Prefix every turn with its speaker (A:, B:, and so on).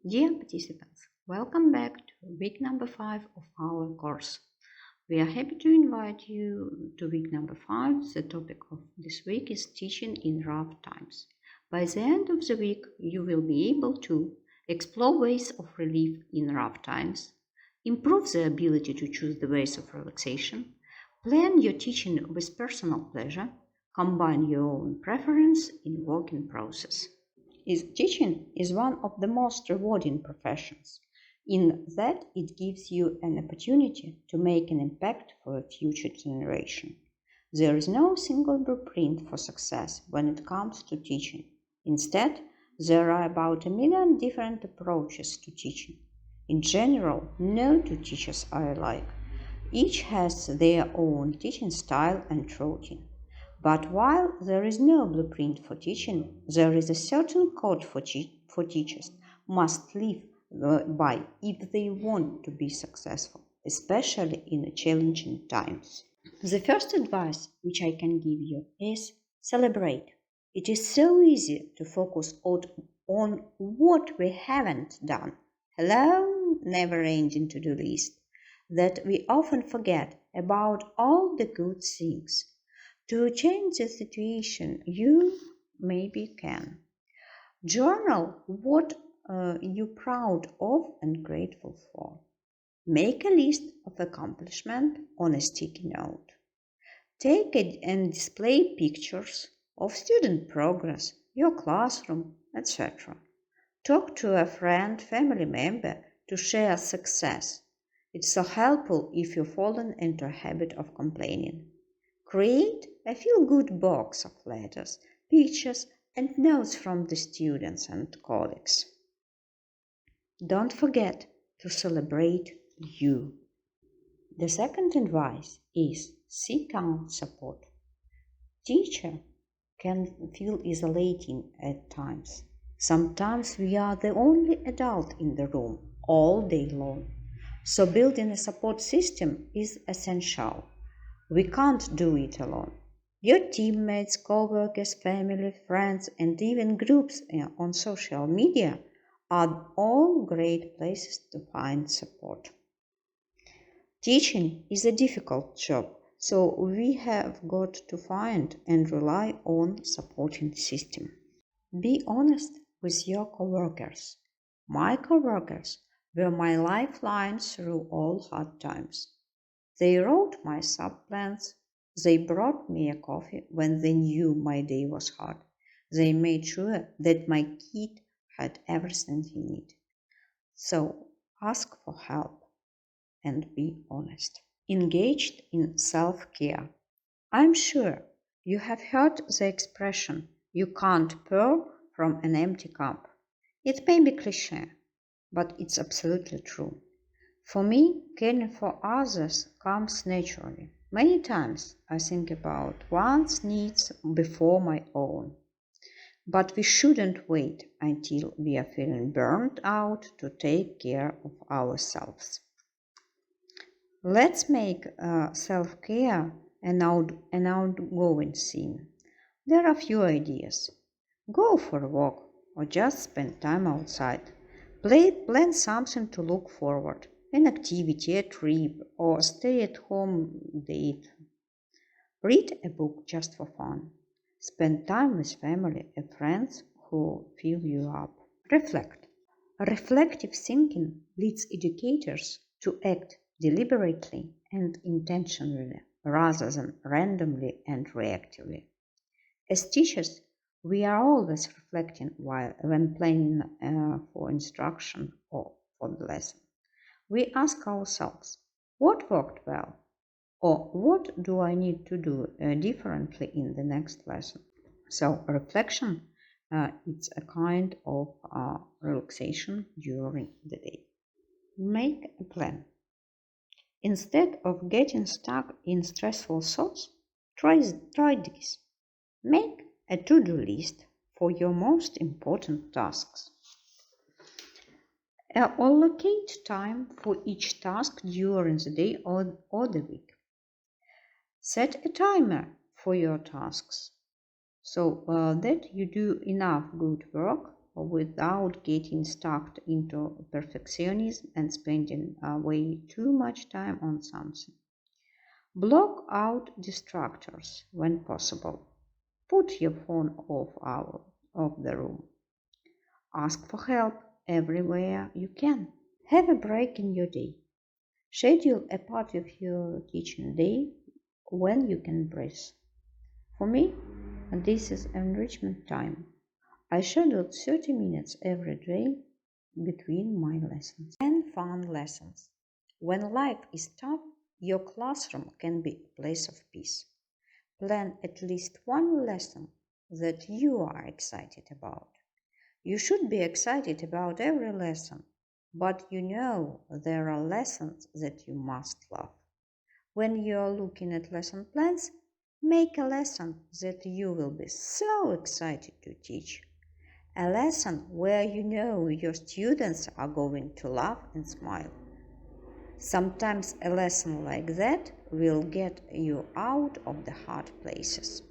A: Dear participants, welcome back to week number 5 of our course. We are happy to invite you to week number 5. The topic of this week is teaching in rough times. By the end of the week, you will be able to explore ways of relief in rough times, improve the ability to choose the ways of relaxation, plan your teaching with personal pleasure, combine your own preference in working process. Teaching is one of the most rewarding professions, in that it gives you an opportunity to make an impact for a future generation. There is no single blueprint for success when it comes to teaching. Instead, there are about a million different approaches to teaching. In general, no two teachers are alike. Each has their own teaching style and routine. But while there is no blueprint for teaching, there is a certain code for teachers must live by if they want to be successful, especially in challenging times. The first advice which I can give you is celebrate. It is so easy to focus on what we haven't done. Hello, never-ending to-do list. That we often forget about all the good things. To change the situation, you maybe can. Journal what you're proud of and grateful for. Make a list of accomplishments on a sticky note. Take and display pictures of student progress, your classroom, etc. Talk to a friend, family member to share success. It's so helpful if you've fallen into a habit of complaining. Create a feel-good box of letters, pictures, and notes from the students and colleagues. Don't forget to celebrate you. The second advice is seek out support. Teacher can feel isolating at times. Sometimes we are the only adult in the room all day long. So building a support system is essential. We can't do it alone. Your teammates, co-workers, family, friends, and even groups on social media are all great places to find support. Teaching is a difficult job, so we have got to find and rely on supporting system. Be honest with your co-workers. My co-workers were my lifeline through all hard times. They wrote my sub-plans. They brought me a coffee when they knew my day was hard. They made sure that my kid had everything he needed. So ask for help and be honest. Engaged in self-care. I'm sure you have heard the expression, you can't pour from an empty cup. It may be cliché, but it's absolutely true. For me, caring for others comes naturally. Many times I think about one's needs before my own. But we shouldn't wait until we are feeling burnt out to take care of ourselves. Let's make self-care an ongoing theme. There are a few ideas. Go for a walk or just spend time outside. Plan something to look forward. An activity, a trip, or stay-at-home date. Read a book just for fun. Spend time with family and friends who fill you up. Reflect. Reflective thinking leads educators to act deliberately and intentionally rather than randomly and reactively. As teachers, we are always reflecting when planning for instruction or for the lesson. We ask ourselves, what worked well? Or what do I need to do differently in the next lesson? So reflection, it's a kind of relaxation during the day. Make a plan. Instead of getting stuck in stressful thoughts, try this. Make a to-do list for your most important tasks. Allocate time for each task during the day or the week. Set a timer for your tasks so that you do enough good work without getting stuck into perfectionism and spending way too much time on something. Block out distractors when possible. Put your phone out of the room. Ask for help everywhere you can. Have a break in your day. Schedule a part of your teaching day when you can breathe. For me, this is enrichment time. I scheduled 30 minutes every day between my lessons. And fun lessons. When life is tough, your classroom can be a place of peace. Plan at least one lesson that you are excited about. You should be excited about every lesson, but you know there are lessons that you must love. When you are looking at lesson plans, make a lesson that you will be so excited to teach. A lesson where you know your students are going to laugh and smile. Sometimes a lesson like that will get you out of the hard places.